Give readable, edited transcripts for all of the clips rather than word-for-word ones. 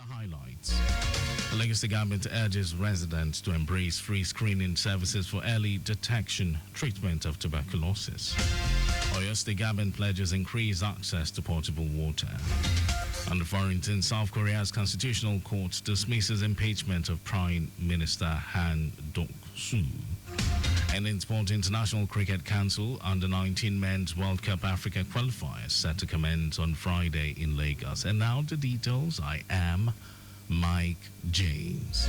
highlights. The Lagos State government urges residents to embrace free screening services for early detection, treatment of tuberculosis. Oyo State government pledges increased access to potable water. On the foreign thing, South Korea's constitutional court dismisses impeachment of Prime Minister Han Dok-soo. And in sport, International Cricket Council under 19 Men's World Cup Africa qualifiers set to commence on Friday in Lagos. And now the details. I am Mike James.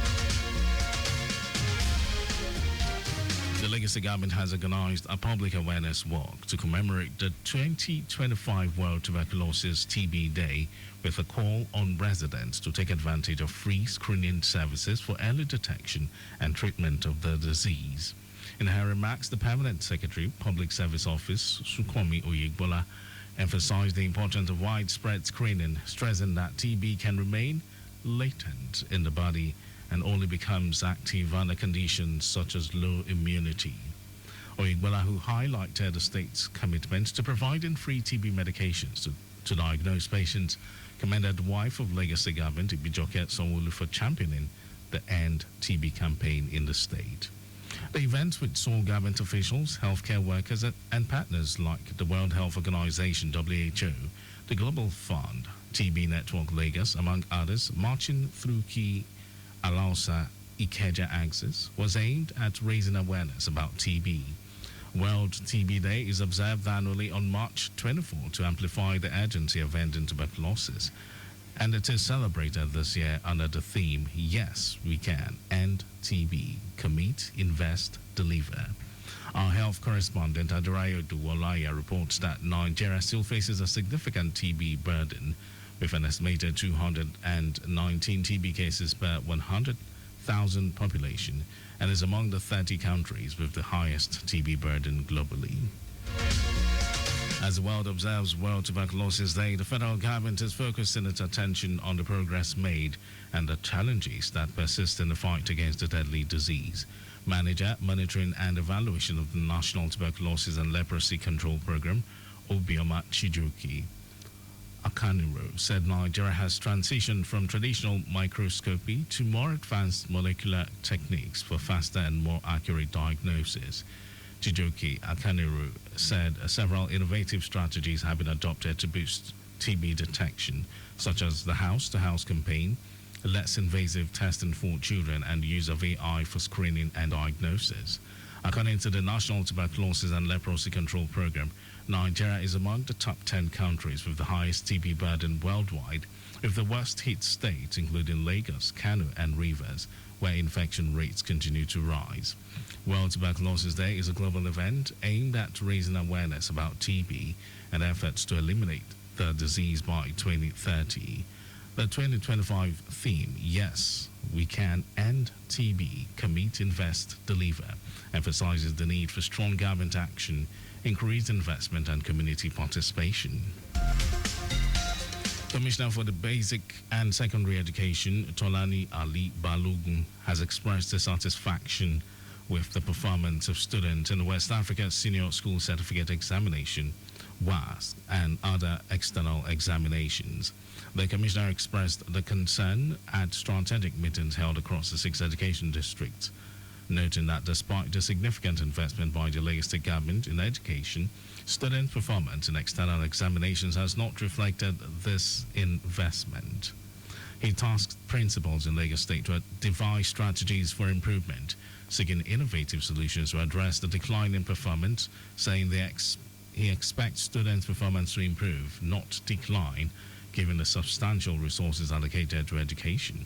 The Lagos State government has organized a public awareness walk to commemorate the 2025 World Tuberculosis TB Day with a call on residents to take advantage of free screening services for early detection and treatment of the disease. In her remarks, the Permanent Secretary, Public Service Office, Sukomi Oyegbola, emphasized the importance of widespread screening, stressing that TB can remain latent in the body and only becomes active under conditions such as low immunity. Oyegbola, who highlighted the state's commitment to providing free TB medications to diagnose patients, commended the wife of Lagos State government, Ibijoke Sanwo-Olu, for championing the End TB campaign in the state. The event, which saw government officials, healthcare workers, and partners like the World Health Organization, WHO, the Global Fund, TB Network Lagos, among others, marching through key Alausa Ikeja axis, was aimed at raising awareness about TB. World TB Day is observed annually on March 24 to amplify the urgency of ending tuberculosis. And it is celebrated this year under the theme, Yes, We Can, End TB, Commit, Invest, Deliver. Our health correspondent, Adirayo Duwolaya, reports that Nigeria still faces a significant TB burden, with an estimated 219 TB cases per 100,000 population, and is among the 30 countries with the highest TB burden globally. As the world observes World Tuberculosis Day, the federal government is focusing its attention on the progress made and the challenges that persist in the fight against the deadly disease. Manager, Monitoring and Evaluation of the National Tuberculosis and Leprosy Control Program, Obioma Chijoki Akaniro, said Nigeria has transitioned from traditional microscopy to more advanced molecular techniques for faster and more accurate diagnosis. Chijoki Akaniro said several innovative strategies have been adopted to boost TB detection, such as the house-to-house campaign, less invasive testing for children, and use of AI for screening and diagnosis. According to the National Tuberculosis and Leprosy Control Program, Nigeria is among the top 10 countries with the highest TB burden worldwide, with the worst hit states including Lagos, Kano, and Rivers, where infection rates continue to rise. World Tuberculosis Day is a global event aimed at raising awareness about TB and efforts to eliminate the disease by 2030. The 2025 theme, Yes, We Can, End TB, Commit, Invest, Deliver, emphasizes the need for strong government action, increased investment, and community participation. Commissioner for the Basic and Secondary Education, Tolani Ali Balogun, has expressed dissatisfaction with the performance of students in the West Africa Senior School Certificate Examination, WASC, and other external examinations. The Commissioner expressed the concern at strategic meetings held across the 6 education districts, noting that despite the significant investment by the Lagos State government in education, student performance in external examinations has not reflected this investment. He tasked principals in Lagos State to devise strategies for improvement, seeking innovative solutions to address the decline in performance, saying he expects students' performance to improve, not decline, given the substantial resources allocated to education.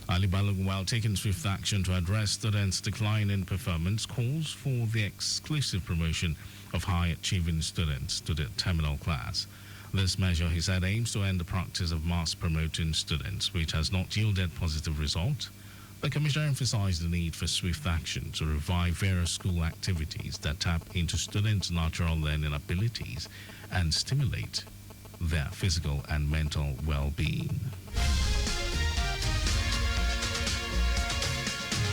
Ali Balogun, while taking swift action to address students' decline in performance, calls for the exclusive promotion of high-achieving students to the terminal class. This measure, he said, aims to end the practice of mass promoting students, which has not yielded positive results. The Commissioner emphasized the need for swift action to revive various school activities that tap into students' natural learning abilities and stimulate their physical and mental well-being.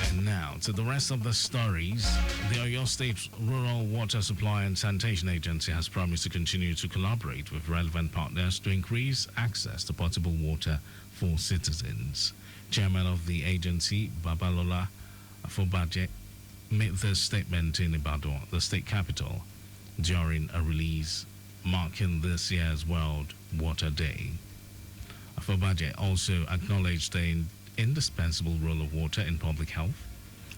And now to the rest of the stories, the Oyo State Rural Water Supply and Sanitation Agency has promised to continue to collaborate with relevant partners to increase access to potable water for citizens. Chairman of the agency, Babalola Afobaje, made this statement in Ibadan, the state capital, during a release marking this year's World Water Day. Afobaje also acknowledged the indispensable role of water in public health,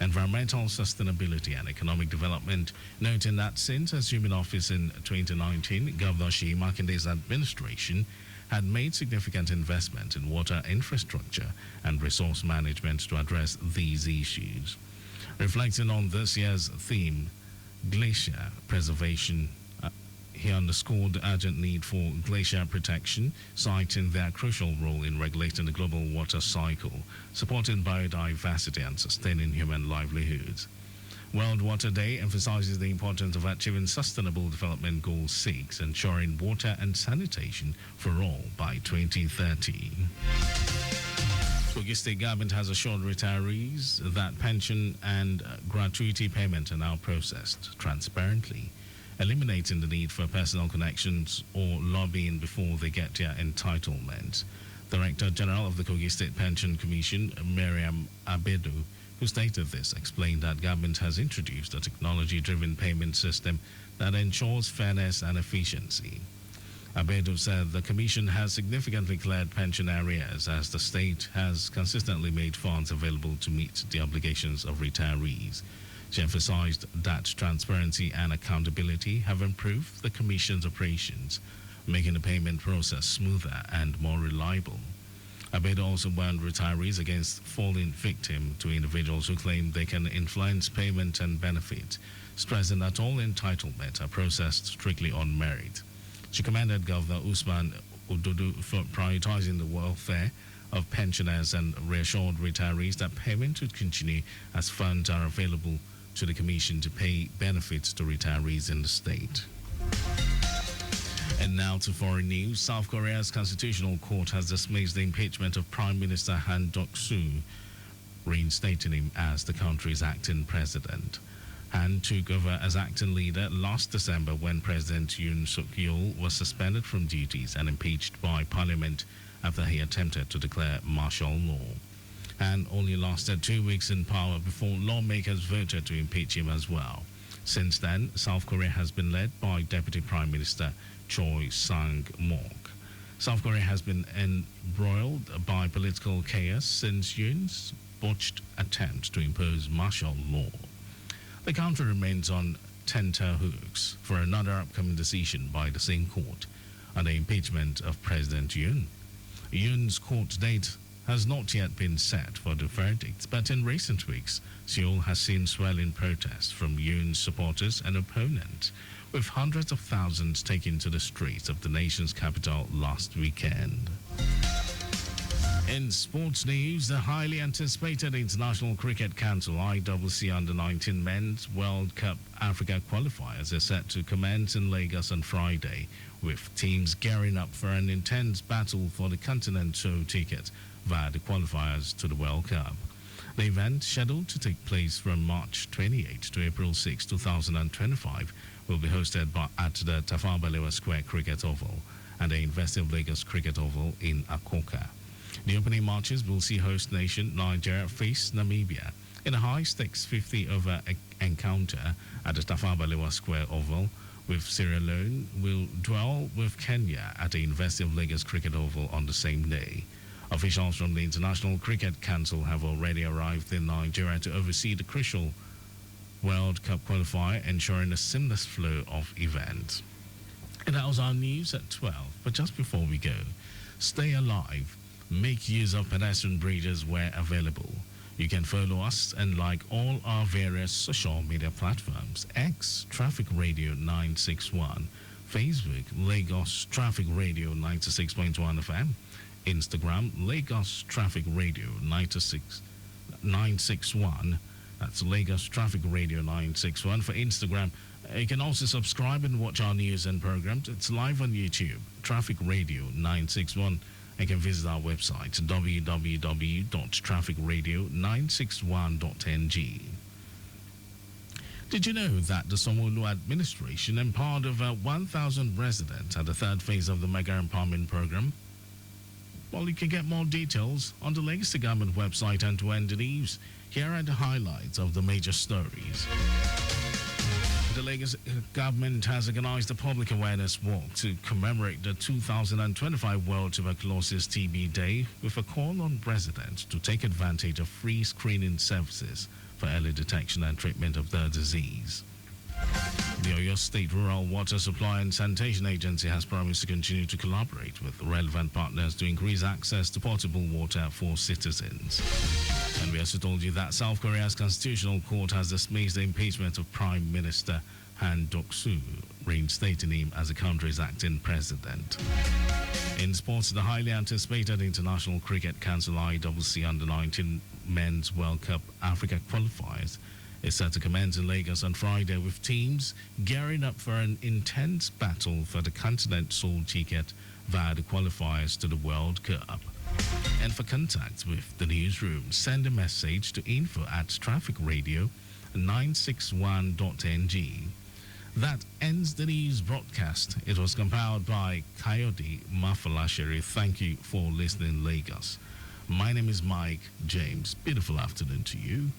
environmental sustainability and economic development, noting that since assuming office in 2019, Governor Seyi Makinde's administration had made significant investment in water infrastructure and resource management to address these issues. Reflecting on this year's theme, glacier preservation, he underscored the urgent need for glacier protection, citing their crucial role in regulating the global water cycle, supporting biodiversity and sustaining human livelihoods. World Water Day emphasizes the importance of achieving Sustainable Development Goal 6, ensuring water and sanitation for all by 2030. Kogi State Government has assured retirees that pension and gratuity payment are now processed transparently, eliminating the need for personal connections or lobbying before they get their entitlements. Director General of the Kogi State Pension Commission, Miriam Abedu, who stated this, explained that government has introduced a technology-driven payment system that ensures fairness and efficiency. Abedu said the Commission has significantly cleared pension arrears as the state has consistently made funds available to meet the obligations of retirees. She emphasized that transparency and accountability have improved the Commission's operations, making the payment process smoother and more reliable. Abedu also warned retirees against falling victim to individuals who claim they can influence payment and benefit, stressing that all entitlements are processed strictly on merit. She commended Governor Usman Ododo for prioritizing the welfare of pensioners and reassured retirees that payment would continue as funds are available to the Commission to pay benefits to retirees in the state. And now to foreign news. South Korea's Constitutional Court has dismissed the impeachment of Prime Minister Han Duck-soo, reinstating him as the country's acting president. Han took over as acting leader last December when President Yoon Suk-yeol was suspended from duties and impeached by Parliament after he attempted to declare martial law. Han only lasted 2 weeks in power before lawmakers voted to impeach him as well. Since then, South Korea has been led by Deputy Prime Minister Choi Sang-mok. South Korea has been embroiled by political chaos since Yoon's botched attempt to impose martial law. The country remains on tenterhooks for another upcoming decision by the same court on the impeachment of President Yoon. Yoon's court date has not yet been set for the verdict, but in recent weeks, Seoul has seen swelling protests from Yoon's supporters and opponents, with hundreds of thousands taking to the streets of the nation's capital last weekend. In sports news, the highly anticipated International Cricket Council ICC Under-19 Men's World Cup Africa qualifiers are set to commence in Lagos on Friday, with teams gearing up for an intense battle for the Continental ticket via the qualifiers to the World Cup. The event, scheduled to take place from March 28 to April 6, 2025, will be hosted at the Tafawa Balewa Square Cricket Oval and the University of Lagos Cricket Oval in Akoka. The opening matches will see host nation Nigeria face Namibia in a high-stakes 50-over encounter at the Tafawa Balewa Square Oval, with Sierra Leone will duel with Kenya at the University of Lagos Cricket Oval on the same day. Officials from the International Cricket Council have already arrived in Nigeria to oversee the crucial World Cup qualifier, ensuring a seamless flow of events. And that was our news at 12. But just before we go, stay alive. Make use of pedestrian bridges where available. You can follow us and like all our various social media platforms: X, Traffic Radio 961, Facebook, Lagos Traffic Radio 96.1 FM, Instagram, Lagos Traffic Radio 961. That's Lagos Traffic Radio 961 for Instagram. You can also subscribe and watch our news and programs. It's live on YouTube, Traffic Radio 961. You can visit our website, www.trafficradio961.ng. Did you know that the Sanwo-Olu administration empowered over 1,000 residents at the third phase of the Mega Empowerment Program? Well, you can get more details on the Legacy Government website and to end the news. Here are the highlights of the major stories. The Lagos government has organized a public awareness walk to commemorate the 2025 World Tuberculosis TB Day with a call on residents to take advantage of free screening services for early detection and treatment of the disease. The Oyo State Rural Water Supply and Sanitation Agency has promised to continue to collaborate with relevant partners to increase access to potable water for citizens. And we also told you that South Korea's Constitutional Court has dismissed the impeachment of Prime Minister Han Duck-soo, reinstating him as the country's acting president. In sports, the highly anticipated International Cricket Council ICC Under-19 Men's World Cup Africa qualifiers is set to commence in Lagos on Friday, with teams gearing up for an intense battle for the continent sold ticket via the qualifiers to the World Cup. And for contact with the newsroom, send a message to info@trafficradio961.ng. That ends the news broadcast. It was compiled by Coyote Mafalasheri. Thank you for listening, Lagos. My name is Mike James. Beautiful afternoon to you.